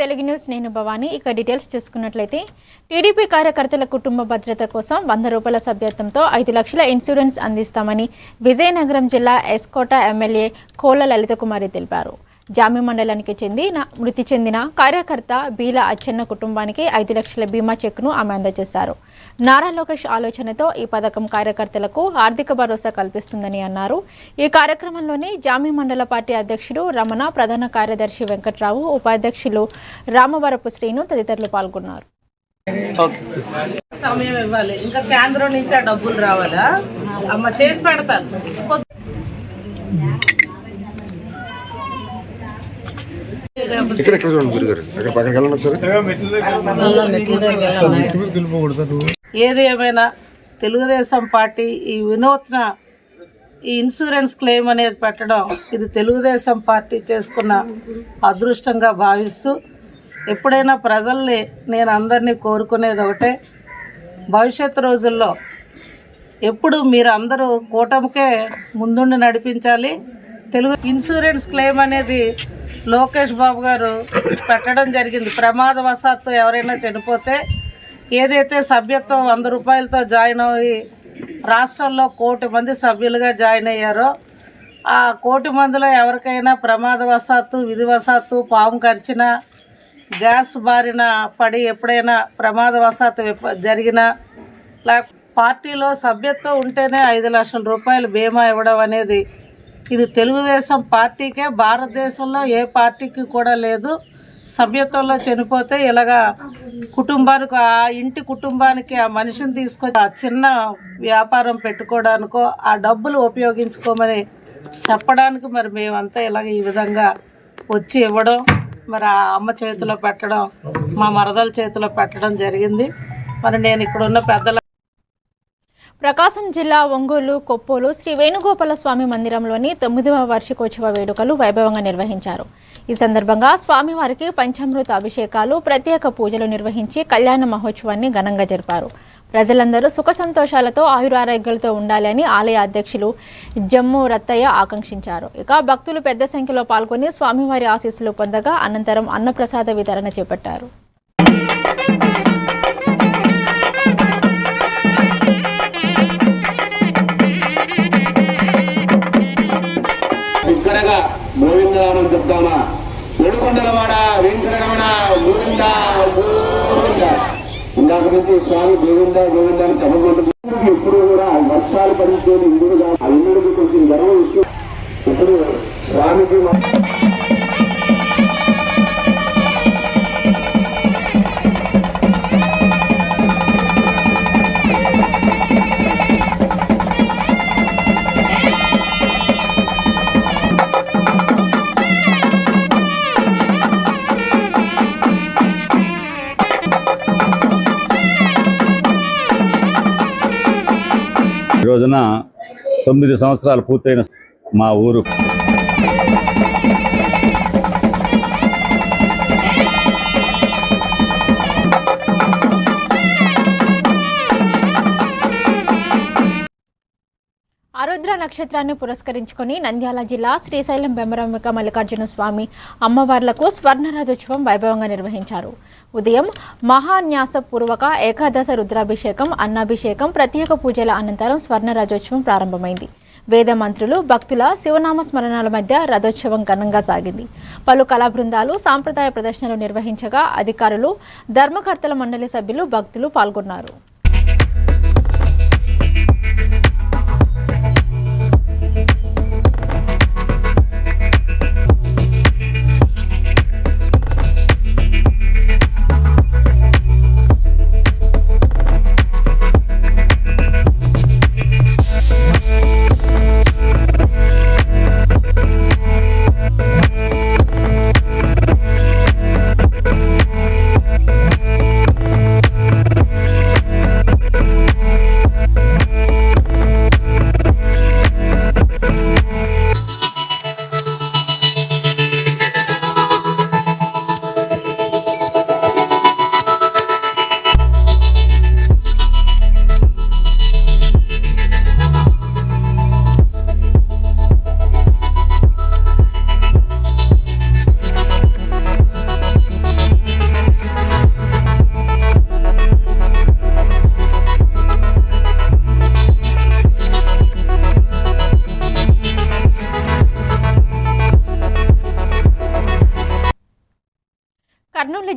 Telugu news నేను భవాని. ఇక details చూసుకున్నట్లయితే టీడీపీ కార్యకర్తల కుటుంబ భద్రత కోసం 100 రూపాయల సభ్యత్వంతో 5 లక్షల ఇన్సూరెన్స్ అందిస్తామని విజయనగరం జిల్లా ఎస్కోట ఎమ్మెల్యే కోళ్ల లలిత కుమారి తెలిపారు. జామి మండలానికి మృతి చెందిన కార్యకర్త బీల అచ్చెన్న కుటుంబానికి 5 లక్షల బీమా చెక్ను ఆమె అందజేశారు. నారా లోకేష్ ఆలోచనతో ఈ పథకం కార్యకర్తలకు ఆర్థిక భరోసా కల్పిస్తుందని అన్నారు. ఈ కార్యక్రమంలోని జామి మండల పార్టీ అధ్యక్షుడు రమణ, ప్రధాన కార్యదర్శి వెంకట్రావు, ఉపాధ్యక్షులు రామవరపు శ్రీను తదితరులు పాల్గొన్నారు. సమయం ఇవ్వాలి, ఇంకా కేంద్రం నుంచి ఆ డబ్బులు రావాలా అమ్మ చేసి పెడతాను. ఏది ఏమైనా తెలుగుదేశం పార్టీ ఈ వినూత్న ఇన్సూరెన్స్ క్లెయిమ్ అనేది పెట్టడం ఇది తెలుగుదేశం పార్టీ చేసుకున్న అదృష్టంగా భావిస్తూ ఎప్పుడైనా ప్రజల్ని నేను అందరినీ కోరుకునేది ఒకటే, భవిష్యత్తు రోజుల్లో ఎప్పుడు మీరు అందరూ కూటమికే ముందుండి నడిపించాలి. తెలుగు ఇన్సూరెన్స్ క్లెయిమ్ అనేది లోకేష్ బాబు గారు పెట్టడం జరిగింది. ప్రమాదవశాత్తు ఎవరైనా చనిపోతే ఏదైతే సభ్యత్వం 100 రూపాయలతో జాయిన్ అయ్యి రాష్ట్రంలో 1 కోటి మంది సభ్యులుగా జాయిన్ అయ్యారో ఆ 1 కోటి మందిలో ఎవరికైనా ప్రమాదవశాత్తు, విధివశాత్తు, పాము కరిచినా, గ్యాస్ బారిన పడి ఎప్పుడైనా ప్రమాదవశాత్తు జరిగినా, లేకపోతే పార్టీలో సభ్యత్వం ఉంటేనే 5 లక్షల రూపాయలు బీమా ఇవ్వడం అనేది ఇది తెలుగుదేశం పార్టీకే, భారతదేశంలో ఏ పార్టీకి కూడా లేదు. సభ్యత్వంలో చనిపోతే ఇలాగా కుటుంబానికి, ఆ ఇంటి కుటుంబానికి ఆ మనిషిని తీసుకొని ఆ చిన్న వ్యాపారం పెట్టుకోవడానికో ఆ డబ్బులు ఉపయోగించుకోమని చెప్పడానికి మరి మేమంతా ఇలాగ ఈ విధంగా వచ్చి ఇవ్వడం, మరి ఆ అమ్మ చేతిలో పెట్టడం, మా మరదల చేతిలో పెట్టడం జరిగింది. మరి నేను ఇక్కడ ఉన్న పెద్దల ప్రకాశం జిల్లా ఒంగోలు కొప్పోలు శ్రీ వేణుగోపాల స్వామి మందిరంలోని 9వ వార్షికోత్సవ వేడుకలు వైభవంగా నిర్వహించారు. ఈ సందర్భంగా స్వామివారికి పంచామృత అభిషేకాలు, ప్రత్యేక పూజలు నిర్వహించి కళ్యాణ మహోత్సవాన్ని ఘనంగా జరిపారు. ప్రజలందరూ సుఖ సంతోషాలతో ఆయురారోగ్యాలతో ఉండాలని ఆలయ అధ్యక్షులు జమ్ము రత్తయ్య ఆకాంక్షించారు. ఇక భక్తులు పెద్ద సంఖ్యలో పాల్గొని స్వామివారి ఆశీస్సులు పొందగా అనంతరం అన్నప్రసాద వితరణ చేపట్టారు. గోవిందనామం చెప్తామా? ఏడుకొండలవాడ వెంకటరమణ గోవింద గోవింద. ఇందాక నుంచి స్వామి గోవింద గోవింద అని చెప్పబడుతుంది. ఇప్పుడు కూడా వర్షాలు పడించేది ఇందుగా ఆ ఇందుకు కొంచెం గర్వం ఇష్యూ. ఇప్పుడు స్వామికి ఈ రోజున 9 సంవత్సరాలు పూర్తయిన మా ఊరు ఆరుద్ర నక్షత్రాన్ని పురస్కరించుకొని నంద్యాల జిల్లా శ్రీశైలం బెమ్మరంబిక మల్లికార్జున స్వామి అమ్మవార్లకు స్వర్ణరథోత్సవం వైభవంగా నిర్వహించారు. ఉదయం మహాన్యాసపూర్వక ఏకాదశ రుద్రాభిషేకం, అన్నాభిషేకం, ప్రత్యేక పూజల అనంతరం స్వర్ణరథోత్సవం ప్రారంభమైంది. వేద మంత్రులు, భక్తుల శివనామ స్మరణాల మధ్య రథోత్సవం ఘనంగా సాగింది. పలు కళా బృందాలు సాంప్రదాయ ప్రదర్శనలు నిర్వహించగా అధికారులు, ధర్మకర్తల మండలి సభ్యులు, భక్తులు పాల్గొన్నారు.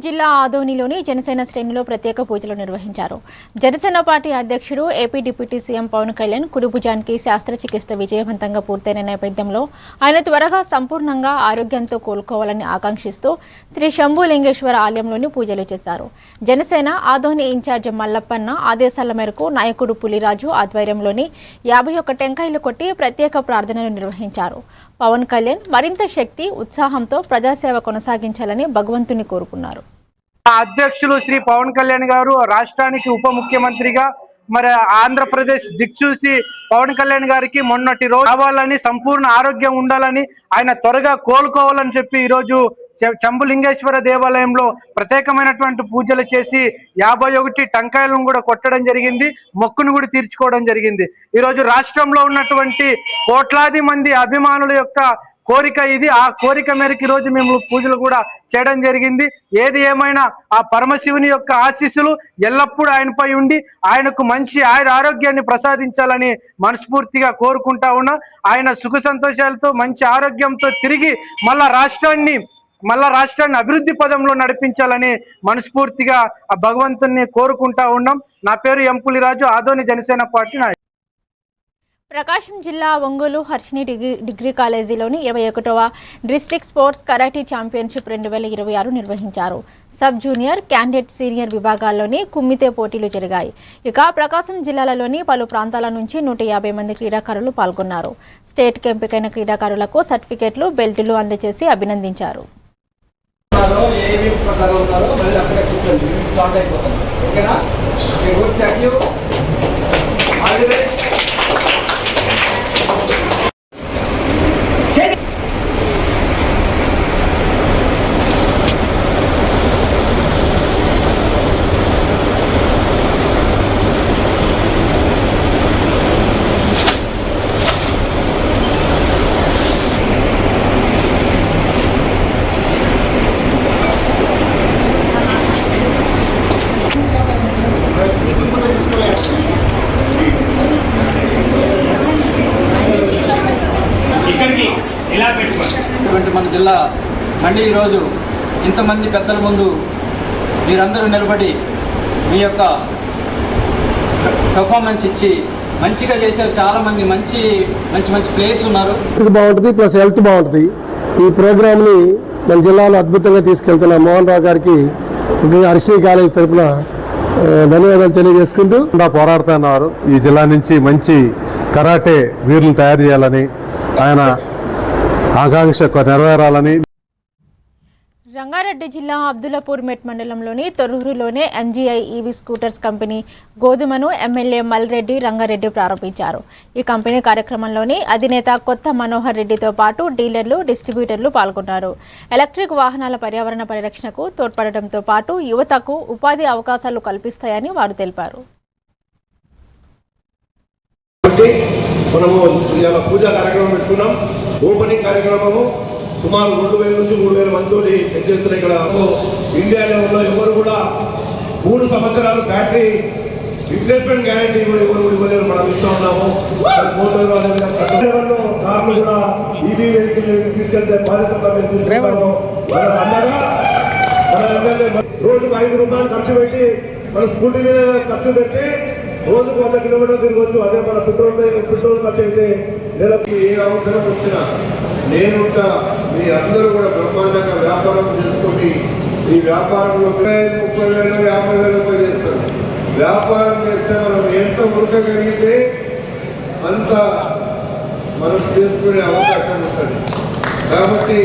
జిల్లా ఆదోనిలోని జనసేన శ్రేణిలో ప్రత్యేక పూజలు నిర్వహించారు. జనసేన పార్టీ అధ్యక్షుడు AP deputy CM Pawan Kalyan కుడిభుజానికి శస్త్రచికిత్స విజయవంతంగా పూర్తయిన నేపథ్యంలో ఆయన త్వరగా సంపూర్ణంగా ఆరోగ్యంతో కోలుకోవాలని ఆకాంక్షిస్తూ శ్రీ శంభులింగేశ్వర ఆలయంలోని పూజలు చేశారు. జనసేన ఆదోని ఇన్ఛార్జ్ మల్లప్పన్న ఆదేశాల మేరకు నాయకుడు పులిరాజు ఆధ్వర్యంలోని 51 టెంకాయలు కొట్టి ప్రత్యేక ప్రార్థనలు నిర్వహించారు. పవన్ కళ్యాణ్ మరింత శక్తి ఉత్సాహంతో ప్రజాసేవ కొనసాగించాలని భగవంతుని కోరుకున్నారు. అధ్యక్షులు శ్రీ పవన్ కళ్యాణ్ గారు రాష్ట్రానికి ఉప ముఖ్యమంత్రిగా మరి ఆంధ్రప్రదేశ్ దిక్చూసి పవన్ కళ్యాణ్ గారికి మొన్నటి రోజు రావాలని, సంపూర్ణ ఆరోగ్యం ఉండాలని, ఆయన త్వరగా కోలుకోవాలని చెప్పి ఈరోజు శంభులింగేశ్వర దేవాలయంలో ప్రత్యేకమైనటువంటి పూజలు చేసి 51 టంకాయలను కూడా కొట్టడం జరిగింది. మొక్కును కూడా తీర్చుకోవడం జరిగింది. ఈరోజు రాష్ట్రంలో ఉన్నటువంటి కోట్లాది మంది అభిమానుల యొక్క కోరిక ఇది. ఆ కోరిక మేరకు ఈరోజు మేము పూజలు కూడా చేయడం జరిగింది. ఏది ఏమైనా ఆ పరమశివుని యొక్క ఆశీస్సులు ఎల్లప్పుడూ ఆయనపై ఉండి ఆయనకు మంచి ఆరోగ్యాన్ని ప్రసాదించాలని మనస్ఫూర్తిగా కోరుకుంటా ఉన్నా. ఆయన సుఖ సంతోషాలతో మంచి ఆరోగ్యంతో తిరిగి మళ్ళా రాష్ట్రాన్ని అభివృద్ధి పదంలో నడిపించాలని మనస్ఫూర్తిగా ఆ భగవంతుని కోరుకుంటా ఉన్నాం. నా పేరు ఎం పులిరాజు, ఆదోని జనసేన పార్టీ నాయకుడు. ప్రకాశం జిల్లా ఒంగోలు హర్షిని డిగ్రీ కాలేజీలోని 21వ డిస్ట్రిక్ట్ స్పోర్ట్స్ కరాటే ఛాంపియన్షిప్ 2026 నిర్వహించారు. సబ్ జూనియర్, క్యాండిడేట్, సీనియర్ విభాగాల్లోని కుమ్మితే పోటీలు జరిగాయి. ఇక ప్రకాశం జిల్లాలోని పలు ప్రాంతాల నుంచి 150 మంది క్రీడాకారులు పాల్గొన్నారు. స్టేట్కి ఎంపికైన క్రీడాకారులకు సర్టిఫికెట్లు, బెల్టులు అందజేసి అభినందించారు. మన జిల్లా మళ్ళీ ఈరోజు ఇంతమంది పెద్దల ముందు మీరందరూ నిలబడి మీ యొక్క పర్ఫార్మెన్స్ ఇచ్చి మంచిగా చేశారు. చాలామంది మంచి ప్లేస్ ఉన్నారు. బాగుంటుంది, ప్లస్ హెల్త్ బాగుంటుంది. ఈ ప్రోగ్రామ్ని మన జిల్లాలో అద్భుతంగా తీసుకెళ్తున్న మోహన్ రావు గారికి హర్షిని కాలేజ్ తరఫున ధన్యవాదాలు తెలియజేసుకుంటూ పోరాడుతున్నారు. ఈ జిల్లా నుంచి మంచి కరాటే వీరులను తయారు చేయాలని, ఆయన ఆకాంక్ష నెరవేరాలని. రంగారెడ్డి జిల్లా అబ్దుల్లాపూర్ మెట్ మండలంలోని తొర్రూరులోనే ఎంజీఐ ఈవీ స్కూటర్స్ కంపెనీ గోధుమను ఎమ్మెల్యే మల్రెడ్డి రంగారెడ్డి ప్రారంభించారు. ఈ కంపెనీ కార్యక్రమంలోని అధినేత కొత్త మనోహర్ రెడ్డితో పాటు డీలర్లు, డిస్ట్రిబ్యూటర్లు పాల్గొన్నారు. ఎలక్ట్రిక్ వాహనాల పర్యావరణ పరిరక్షణకు తోడ్పడటంతో పాటు యువతకు ఉపాధి అవకాశాలు కల్పిస్తాయని వారు తెలిపారు. మనము ఇలా పూజా కార్యక్రమం పెట్టుకున్నాం. ఓపెనింగ్ కార్యక్రమము సుమారు 2000 నుంచి 3000 మందితో చేస్తున్న ఇక్కడ ఇండియా లెవెల్లో ఎవరు కూడా 3 సంవత్సరాలు బ్యాటరీ రిప్లేస్మెంట్ గ్యారంటీ ఎవరు ఇవ్వలేరు. మనం ఇస్తూ ఉన్నాము. కార్లు కూడా ఈవీ వెహికల్ తీసుకెళ్తే బాధ్యత రోజుకు 5 రూపాయలు ఖర్చు పెట్టి మన స్కూటీ మీద ఖర్చు పెట్టి రోజుకు 100 కిలోమీటర్లు తిరగవచ్చు. అదే మన పెట్రోల్ ఖర్చు అయితే నెలకు ఏ అవసరం వచ్చినా నేనుంటా. మీ అందరూ కూడా బ్రహ్మాండంగా వ్యాపారం చేసుకొని ఈ వ్యాపారంలో 30,000, 50,000 రూపాయలు చేస్తారు. వ్యాపారం చేస్తే మనం ఎంత ఉరకగలిగితే అంత మనం చేసుకునే అవకాశం ఉంటుంది. కాబట్టి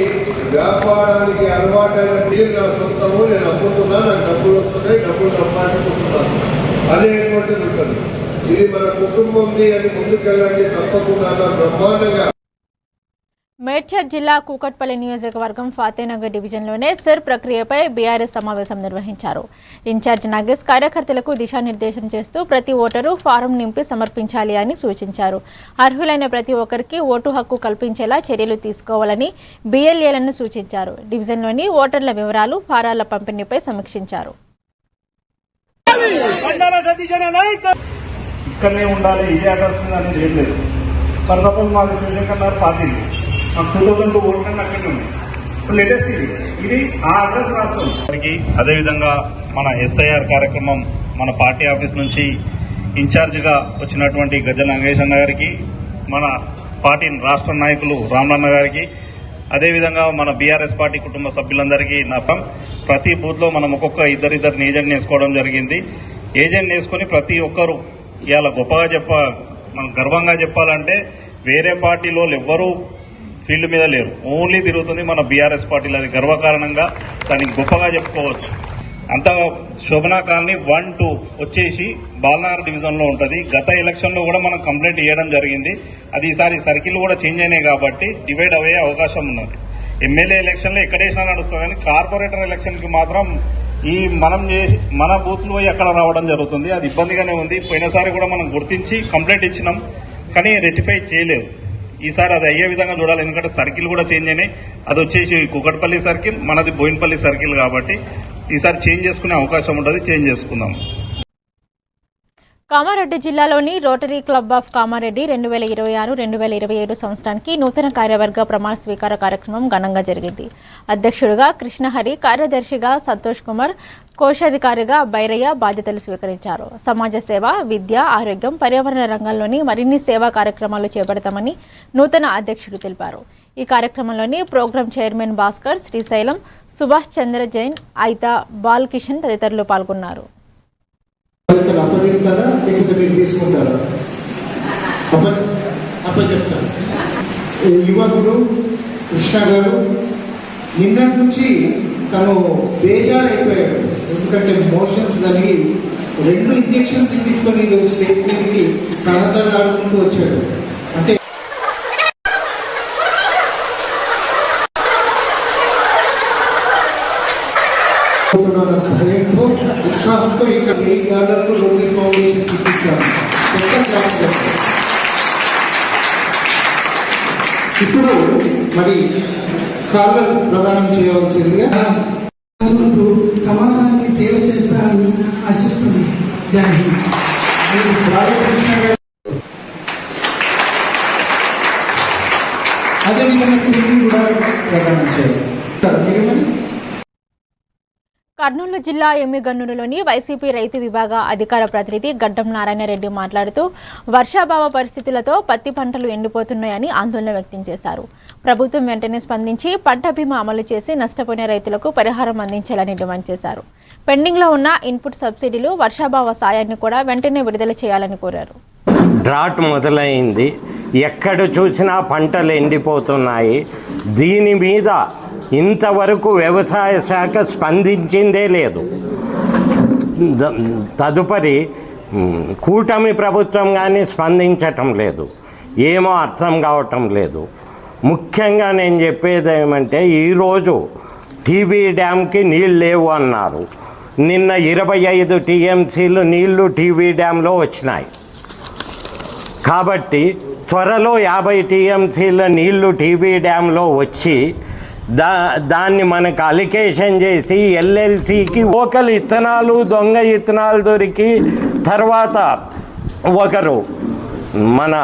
వ్యాపారానికి అలవాటైన డీల్ నా సొంతము, నేను అమ్ముతున్నా, నాకు డబ్బులు వస్తున్నాయి, డబ్బులు సంపాదించుకుంటున్నాను అనేటువంటిది ఉంటుంది. ఇది మన కుటుంబంది అని ముందుకెళ్ళండి. తప్పకుండా బ్రహ్మాండంగా. మేడ్చల్ జిల్లా కూకట్పల్లి నియోజకవర్గం ఫాతేనగర్ డివిజన్లోనే సెర్ ప్రక్రియపై బీఆర్ఎస్ సమావేశం నిర్వహించారు. ఇన్ఛార్జ్ నాగేష్ కార్యకర్తలకు దిశానిర్దేశం చేస్తూ ప్రతి ఓటరు ఫారం నింపి సమర్పించాలి అని సూచించారు. అర్హులైన ప్రతి ఒక్కరికి ఓటు హక్కు కల్పించేలా చర్యలు తీసుకోవాలని బీఎల్ఏలను సూచించారు. డివిజన్లోని ఓటర్ల వివరాలు, ఫారాల పంపిణీపై సమీక్షించారు. ఇక్కడనే ఉండాలి, ఇదే అడ్రస్ అనేది ఏం లేదు. ఫర్ సపోజ్ మాకు శివశంకర్ పార్టీ మాకు 2002 ఓట్లన్నీ అక్కడనే ఉన్నాయి. లేటెస్ట్ ఇది ఆ అడ్రస్ రాష్ట్రం. అదేవిధంగా మన SIR కార్యక్రమం మన పార్టీ ఆఫీస్ నుంచి ఇన్ఛార్జిగా వచ్చినటువంటి గజ్జల నాగేశ్ అన్న గారికి, మన పార్టీ రాష్ట్ర నాయకులు రామలన్న గారికి, అదేవిధంగా మన బీఆర్ఎస్ పార్టీ కుటుంబ సభ్యులందరికీ ప్రతి బూత్లో మనం ఒక్కొక్క ఇద్దరిని ఏజెంట్ వేసుకోవడం జరిగింది. ఏజెంట్ వేసుకొని ప్రతి ఒక్కరు ఇవాళ గొప్పగా మనం గర్వంగా చెప్పాలంటే వేరే పార్టీలో ఎవ్వరూ ఫీల్డ్ మీద లేరు, ఓన్లీ తిరుగుతుంది మన బీఆర్ఎస్ పార్టీలో. అది గర్వకారణంగా దానికి గొప్పగా చెప్పుకోవచ్చు. అంత శోభనా కాలనీ 1, 2 వచ్చేసి బాలనగర్ డివిజన్లో ఉంటుంది. గత ఎలక్షన్లో కూడా మనం కంప్లైంట్ ఇవ్వడం జరిగింది. అది ఈసారి సర్కిల్ కూడా చేంజ్ అయినాయి కాబట్టి డివైడ్ అయ్యే అవకాశం ఉన్నది. ఎమ్మెల్యే ఎలక్షన్లో ఎక్కడేసినా నడుస్తుంది, కానీ కార్పొరేటర్ ఎలక్షన్కి మాత్రం మన బూత్లు పోయి అక్కడ రావడం జరుగుతుంది. అది ఇబ్బందిగానే ఉంది. పోయినసారి కూడా మనం గుర్తించి కంప్లైంట్ ఇచ్చినాం, కానీ రెక్టిఫై చేయలేదు. ఈసారి అది అయ్యే విధంగా చూడాలి, ఎందుకంటే సర్కిల్ కూడా చేంజ్ అయినాయి. అది వచ్చేసి కుకట్పల్లి సర్కిల్, మనది బోయినపల్లి సర్కిల్ కాబట్టి ఈసారి చేంజ్ చేసుకునే అవకాశం ఉంటుంది. చేంజ్ చేసుకుందాం. కామారెడ్డి జిల్లాలోని రోటరీ క్లబ్ ఆఫ్ కామారెడ్డి 2026-2027 సంవత్సరానికి నూతన కార్యవర్గ ప్రమాణ స్వీకార కార్యక్రమం ఘనంగా జరిగింది. అధ్యక్షుడిగా కృష్ణహరి, కార్యదర్శిగా సంతోష్ కుమార్, కోశాధికారిగా బైరయ్య బాధ్యతలు స్వీకరించారు. సమాజ సేవ, విద్య, ఆరోగ్యం, పర్యావరణ రంగంలోని మరిన్ని సేవా కార్యక్రమాలు చేపడతామని నూతన అధ్యక్షుడు తెలిపారు. ఈ కార్యక్రమంలోని ప్రోగ్రాం చైర్మన్ భాస్కర్, శ్రీశైలం, సుభాష్ చంద్ర జైన్, అయితా బాలకిషన్ తదితరులు పాల్గొన్నారు. అప్పచెప్తారా లేకపోతే మీరు తీసుకుంటారా? అప్పచెప్తారు. యువకుడు కృష్ణ గారు నిన్నటి నుంచి తను బేజారైపోయాడు, ఎందుకంటే మోషన్స్ కలిగి 2 ఇంజెక్షన్స్ ఇప్పించుకొని స్టేట్ మీదకి తహతలాడుకుంటూ వచ్చాడు. అంటే భయంతో ఉత్సాహంతో ఇక్కడ $8 రోటరీ ఫౌండేషన్ చూపిస్తాను. ఇప్పుడు మరి కాలర్ ప్రదానం చేయవలసిందిగా సమాజానికి సేవ చేస్తారని ఆశిస్తుంది. జై హింద్. రాధాకృష్ణ గారు అదేవిధంగా కూడా ప్రదానం చేయాలి. కర్నూలు జిల్లా ఎమ్మిగన్నూరులోని వైసీపీ రైతు విభాగ అధికార ప్రతినిధి గడ్డం నారాయణరెడ్డి మాట్లాడుతూ వర్షాభావ పరిస్థితులతో పత్తి పంటలు ఎండిపోతున్నాయని ఆందోళన వ్యక్తం చేశారు. ప్రభుత్వం వెంటనే స్పందించి పంట బీమా అమలు చేసి నష్టపోయిన రైతులకు పరిహారం అందించాలని డిమాండ్ చేశారు. పెండింగ్లో ఉన్న ఇన్పుట్ సబ్సిడీలు, వర్షాభావ సాయాన్ని కూడా వెంటనే విడుదల చేయాలని కోరారు. డ్రాట్ మొదలైంది, ఎక్కడ చూసినా పంటలు ఎండిపోతున్నాయి. దీని మీద ఇంతవరకు వ్యవసాయ శాఖ స్పందించిందే లేదు. తదుపరి కూటమి ప్రభుత్వం కానీ స్పందించటం లేదు. ఏమో అర్థం కావటం లేదు. ముఖ్యంగా నేను చెప్పేది ఏమంటే, ఈరోజు టీబీ డ్యామ్కి నీళ్ళు లేవు అన్నారు. నిన్న 25 టీఎంసీలు నీళ్లు టీబీ డ్యాంలో వచ్చినాయి. కాబట్టి త్వరలో 50 టీఎంసీల నీళ్లు టీబీ డ్యాంలో వచ్చి దాన్ని మనకు అలికేషన్ చేసి ఎల్ఎల్సికి లోకల్ ఇత్తనాలు, దొంగ ఇత్తనాలు దొరికి తర్వాత ఒకరు మన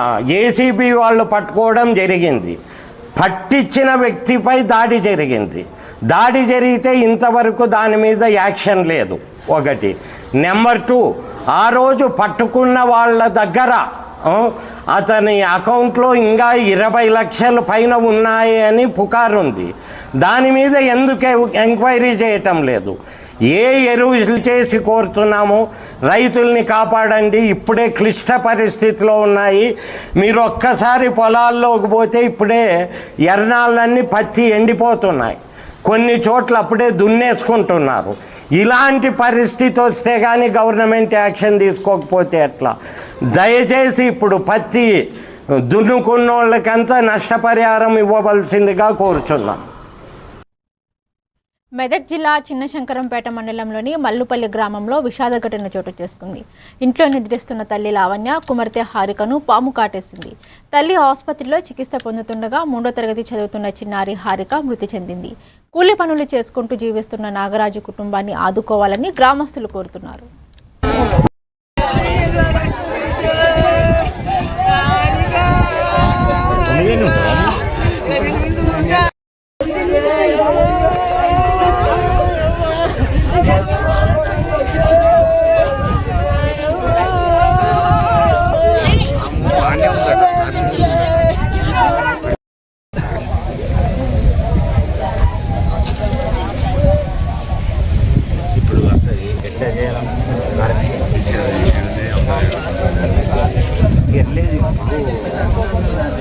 ఏసీబీ వాళ్ళు పట్టుకోవడం జరిగింది. పట్టించిన వ్యక్తిపై దాడి జరిగింది. దాడి జరిగితే ఇంతవరకు దాని మీద యాక్షన్ లేదు. ఒకటి. నెంబర్ 2, ఆ రోజు పట్టుకున్న వాళ్ళ దగ్గర అతని అకౌంట్లో ఇంకా 20 లక్షల పైన ఉన్నాయి అని పుకారు ఉంది. దాని మీద ఎందుకు ఎంక్వైరీ చేయటం లేదు? ఏ ఎరువులు చేసి కోరుతున్నాము, రైతుల్ని కాపాడండి, ఇప్పుడే క్లిష్ట పరిస్థితిలో ఉన్నాయి. మీరు ఒక్కసారి పొలాల్లోకి పోతే ఇప్పుడే ఎర్నాళ్ళన్నీ పత్తి ఎండిపోతున్నాయి. కొన్ని చోట్ల అప్పుడే దున్నేసుకుంటున్నారు. ఇలాంటి పరిస్థితి వస్తే కానీ గవర్నమెంట్ యాక్షన్ తీసుకోకపోతే ఎట్లా? దయచేసి ఇప్పుడు పత్తి దున్నుకున్న వాళ్ళకంతా నష్టపరిహారం ఇవ్వవలసిందిగా కోరుచున్నాం. మెదక్ జిల్లా చిన్నశంకరంపేట మండలంలోని మల్లుపల్లి గ్రామంలో విషాద ఘటన చోటు చేసుకుంది. ఇంట్లో నిద్రిస్తున్న తల్లి లావణ్య కుమార్తె హారికను పాము కాటేసింది. తల్లి ఆసుపత్రిలో చికిత్స పొందుతుండగా 3వ తరగతి చదువుతున్న చిన్నారి హారిక మృతి చెందింది. కూలి పనులు చేసుకుంటూ జీవిస్తున్న నాగరాజు కుటుంబాన్ని ఆదుకోవాలని గ్రామస్తులు కోరుతున్నారు.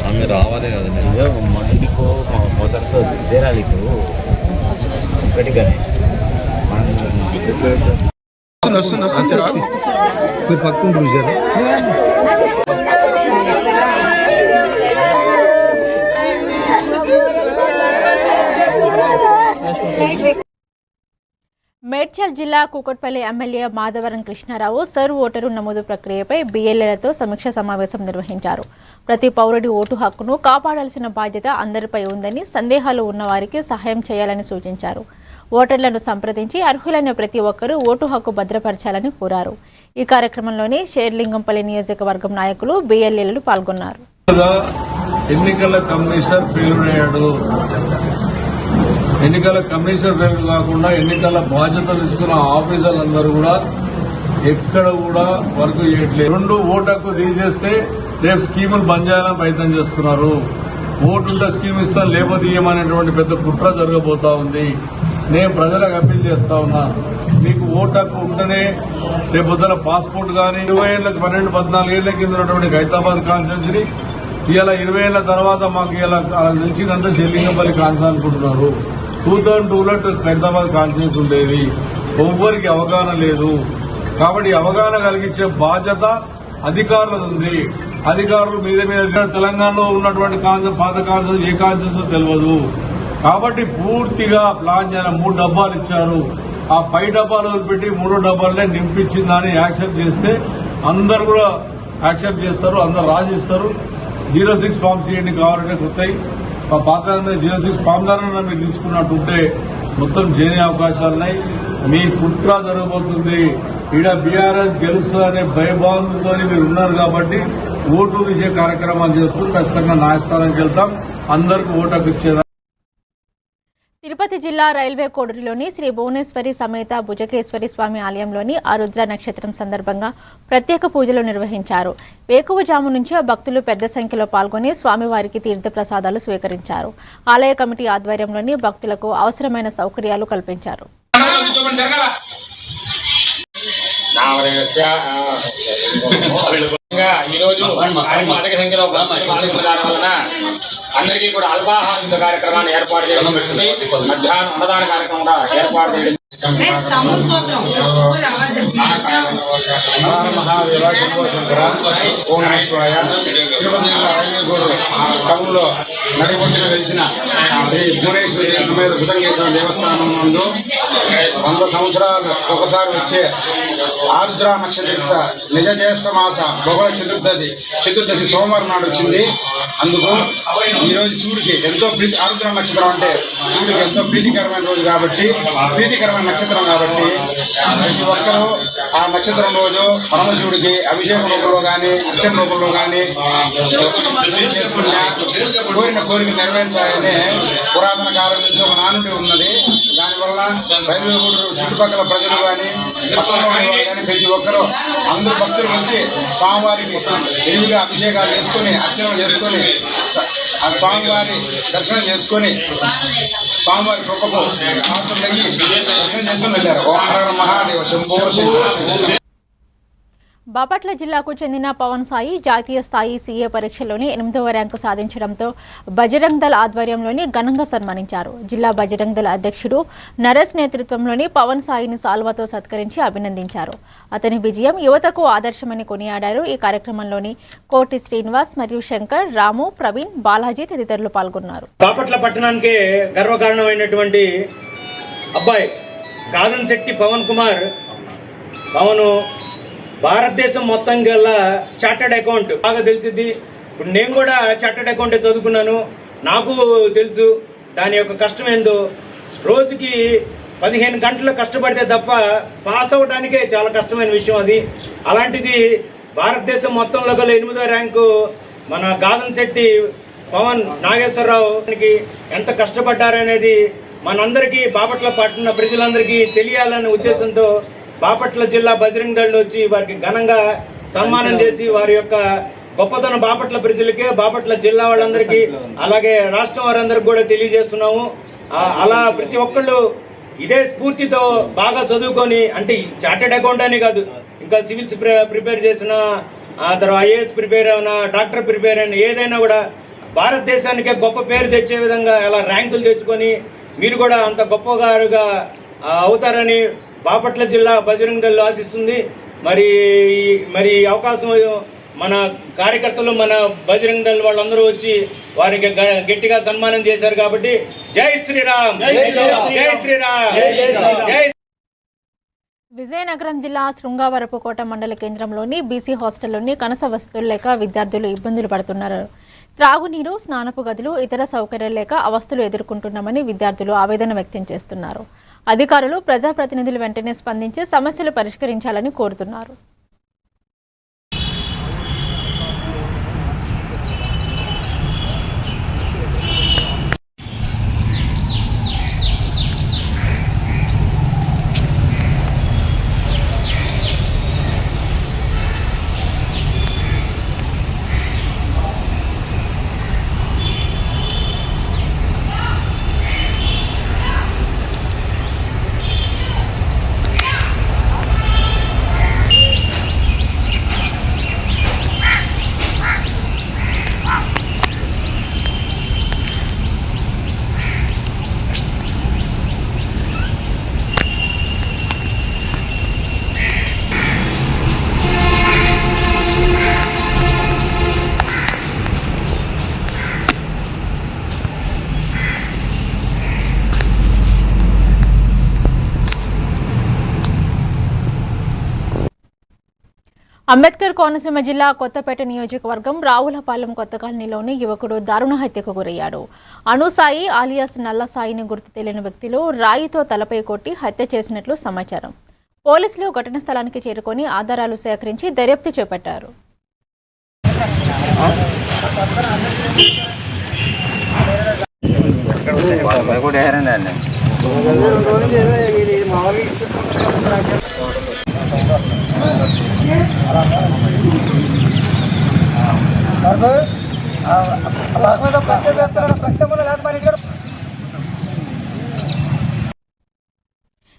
ఆమె రావాలి కదా మా ఇంటికో మొదటితో చేరాలి గట్టిగానే మీరు పక్కన చూసారా? మేడ్చల్ జిల్లా కూకట్పల్లి ఎమ్మెల్యే మాధవరం కృష్ణారావు సర్వ్ ఓటరు నమోదు ప్రక్రియపై బిఎల్ఏలతో సమీక్ష సమావేశం నిర్వహించారు. ప్రతి పౌరుడి ఓటు హక్కును కాపాడాల్సిన బాధ్యత అందరిపై ఉందని, సందేహాలు ఉన్నవారికి సహాయం చేయాలని సూచించారు. ఓటర్లను సంప్రదించి అర్హులైన ప్రతి ఒక్కరూ ఓటు హక్కు భద్రపరచాలని కోరారు. ఈ కార్యక్రమంలోని షేర్లింగంపల్లి నియోజకవర్గం నాయకులు బిఎల్ఏలు పాల్గొన్నారు. ఎన్నికల కమిషనర్ ఫెయిల్యూర్ అయ్యాడు. ఎన్నికల కమిషనర్ ఫెయిల్యూర్ కాకుండా ఎన్నికల బాధ్యతలు తీసుకున్న ఆఫీసర్లందరూ కూడా ఎక్కడ కూడా వర్క్ చేయట్లేదు. 2 ఓటు హక్కు తీసేస్తే రేపు స్కీములు బంద్ చేయాలని ప్రయత్నం చేస్తున్నారు. ఓటు ఉంటే స్కీమ్ ఇస్తాను లేకపోతే ఇయ్యమనేటువంటి పెద్ద కుట్ర జరగబోతా ఉంది. నేను ప్రజలకు అప్పీల్ చేస్తా ఉన్నా, మీకు ఓటు హక్కు ఉంటేనే రేపు పొద్దున పాస్పోర్ట్ కానీ 20 ఏళ్ళకి 12-14 ఏళ్ల కింద ఉన్నటువంటి హైదరాబాద్ కాన్స్టిట్యూన్సీని ఇలా 20 ఏళ్ల తర్వాత మాకు ఇలా తెలిసిందంతా షెల్లింగంపల్లి కాన్స్టిట్యూన్సీ అనుకుంటున్నారు. 2002లో హైదరాబాద్ కాన్స్టిట్యూన్సీ ఉండేది. ఎవ్వరికి అవగాహన లేదు. కాబట్టి అవగాహన కలిగించే బాధ్యత అధికారులది ఉంది. అధికారులు మీద తెలంగాణలో ఉన్నటువంటి పాత కాన్స్టిట్యూన్సీ ఏ కాన్స్టిట్యూన్సీ తెలియదు. కాబట్టి పూర్తిగా ప్లాన్ చేయాలి. 3 డబ్బాలు ఇచ్చారు. ఆ 10 డబ్బాలు వదిలిపెట్టి 3 డబ్బాలనే నింపించిందని యాక్సెప్ట్ చేస్తే అందరు కూడా యాక్సెప్ట్ చేస్తారు, అందరు రాసిస్తారు. 06 ఫామ్స్ ఇవ్వండి కావాలంటే కొత్తవి. ఆ పాత 06 ఫామ్ ద్వారా మీరు తీసుకున్నట్టుంటే మొత్తం చేయని అవకాశాలున్నాయి. మీ కుట్ర జరగబోతుంది. ఈడ బీఆర్ఎస్ గెలుస్తుందనే భయభావంతో మీరు ఉన్నారు కాబట్టి ఓటు తీసే కార్యక్రమాలు చేస్తూ ఖచ్చితంగా న్యాయస్థానానికి వెళ్తాం. అందరికీ ఓటు హక్కు ఇచ్చేదా. తిరుపతి జిల్లా రైల్వే కోడూరులోని శ్రీ భువనేశ్వరి సమేత భుజకేశ్వరి స్వామి ఆలయంలోని ఆరుద్ర నక్షత్రం సందర్భంగా ప్రత్యేక పూజలు నిర్వహించారు. వేకువజాము నుంచి భక్తులు పెద్ద సంఖ్యలో పాల్గొని స్వామివారికి తీర్థ ప్రసాదాలు స్వీకరించారు. ఆలయ కమిటీ ఆధ్వర్యంలోని భక్తులకు అవసరమైన సౌకర్యాలు కల్పించారు. ఈరోజు అధిక సంఖ్యలో వలన అందరికీ కూడా అల్పాహారం కార్యక్రమాన్ని ఏర్పాటు చేయడం జరిగింది. మధ్యాహ్నం అన్నదాన కార్యక్రమం కూడా ఏర్పాటు చేయడం. మహాదేవ శంభో శంకర ఓం నమఃశివాయ. తిరుపతి జిల్లా రైల్వేగూడు టౌన్లో నడిపొట్టిన వెలిసిన శ్రీ భువనేశ్వరి సమేత భుజంగేశ్వర దేవస్థానం నందు 100 సంవత్సరాలు ఒకసారి వచ్చే ఆరుద్ర నక్షత్ర నిజ జ్యేష్ఠ మాస బహుళ చతుర్దశి సోమవారం నాడు వచ్చింది. అందుకు ఈరోజు శివుడికి ఎంతో ఆరుద్ర నక్షత్రం అంటే శివుడికి ఎంతో ప్రీతికరమైన రోజు కాబట్టి, ప్రీతికరమైన నక్షత్రం కాబట్టి ప్రతి ఒక్కరూ ఆ నక్షత్రం రోజు పరమశివుడికి అభిషేకం రూపంలో కానీ అర్చన రూపంలో కానీ చేసుకున్న కోరిన కోరిక నెరవేర్చాలనే పురాతన కాలం నుంచి ఒక నానుడి ఉన్నది. దానివల్ల రైల్వేగూడు చుట్టుపక్కల ప్రజలు కానీ పట్టణంలో కానీ ప్రతి ఒక్కరూ అందరూ భక్తులు వచ్చి స్వామివారికి ఎరువుగా అభిషేకాలు చేసుకుని అర్చనలు చేసుకుని ఆ స్వామివారి దర్శనం చేసుకుని స్వామివారి కృపకు పాత్రలయ్యి దర్శనం చేసుకుని వెళ్ళారు. ఓం హర మహాదేవ శంభో శంకర. బాపట్ల జిల్లాకు చెందిన పవన్ సాయి జాతీయ స్థాయి సీఏ పరీక్షలోని 8వ ర్యాంకు సాధించడంతో బజరంగ్ దళ్ ఆధ్వర్యంలోని ఘనంగా సన్మానించారు. జిల్లా బజరంగ్ దళ్ అధ్యక్షుడు నరస్ నేతృత్వంలోని పవన్ సాయిని సాల్వాతో సత్కరించి అభినందించారు. అతని విజయం యువతకు ఆదర్శమని కొనియాడారు. ఈ కార్యక్రమంలోని కోటి శ్రీనివాస్ మరియు శంకర్, రాము, ప్రవీణ్, బాలాజీ తదితరులు పాల్గొన్నారు. బాపట్ల పట్టణానికి గర్వకారణమైనటువంటి అబ్బాయి గాదన్ శెట్టి పవన్ కుమార్. పవను భారతదేశం మొత్తం గల్లా చార్టర్డ్ అకౌంట్ బాగా తెలిసింది. ఇప్పుడు నేను కూడా చార్టర్డ్ అకౌంటే చదువుకున్నాను. నాకు తెలుసు దాని యొక్క కష్టం ఏందో. రోజుకి 15 గంటలు కష్టపడితే తప్ప పాస్ అవ్వడానికే చాలా కష్టమైన విషయం అది. అలాంటిది భారతదేశం మొత్తంలో గల 8వ ర్యాంకు మన గాదన్ శెట్టి పవన్ నాగేశ్వరరావుకి ఎంత కష్టపడ్డారనేది మనందరికీ బాపట్ల పట్టణ ప్రజలందరికీ తెలియాలనే ఉద్దేశంతో బాపట్ల జిల్లా బజరంగ్ దళ్ వచ్చి వారికి ఘనంగా సన్మానం చేసి వారి యొక్క గొప్పతనం బాపట్ల ప్రజలకే, బాపట్ల జిల్లా వాళ్ళందరికీ, అలాగే రాష్ట్రం వారందరికీ కూడా తెలియజేస్తున్నాము. అలా ప్రతి ఒక్కళ్ళు ఇదే స్ఫూర్తితో బాగా చదువుకొని, అంటే చార్టెడ్ అకౌంట్ అని కాదు, ఇంకా సివిల్స్ ప్రిపేర్ చేసిన, ఆ తర్వాత ఐఏఎస్ ప్రిపేర్ అయినా, డాక్టర్ ప్రిపేర్ అయినా, ఏదైనా కూడా భారతదేశానికే గొప్ప పేరు తెచ్చే విధంగా అలా ర్యాంకులు తెచ్చుకొని మీరు కూడా అంత గొప్పగారుగా అవుతారని బాపట్ల జిల్లా బజరంగ దళ్ ఆశిస్తుంది. మరి అవకాశం మన కార్యకర్తలు, మన బజరంగ దళ్ వాళ్ళందరూ వచ్చి వారికి గట్టిగా సన్మానం చేశారు కాబట్టి జై శ్రీరామ్, జై శ్రీరామ్, జై. విజయనగరం జిల్లా శృంగవరపుకోట మండల కేంద్రంలోని బీసీ హాస్టల్లోని కనీస వసతులు లేక విద్యార్థులు ఇబ్బందులు పడుతున్నారు. త్రాగునీరు, స్నానపు గదులు, ఇతర సౌకర్యాలు లేక అవస్థలు ఎదుర్కొంటున్నామని విద్యార్థులు ఆవేదన వ్యక్తం చేస్తున్నారు. అధికారులు, ప్రజాప్రతినిధులు వెంటనే స్పందించి సమస్యలు పరిష్కరించాలని కోరుతున్నారు. అంబేద్కర్ కోనసీమ జిల్లా కొత్తపేట నియోజకవర్గం రావులపాలెం కొత్త కాలనీలోని యువకుడు దారుణ హత్యకు గురయ్యాడు. అనుసాయి ఆలియాస్ నల్లసాయిని గుర్తు తెలియని వ్యక్తులు రాయితో తలపై కొట్టి హత్య చేసినట్లు సమాచారం. పోలీసులు ఘటనా స్థలానికి చేరుకొని ఆధారాలు సేకరించి దర్యాప్తు చేపట్టారు.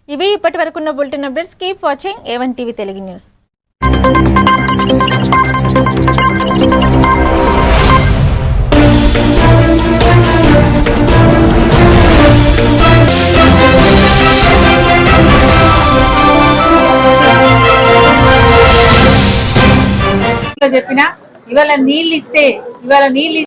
ఇవి ఇప్పటి వరకున్న bulletin updates. Keep watching A1 TV Telugu news. చెప్పినా ఇవాళ నీళ్ళు ఇస్తే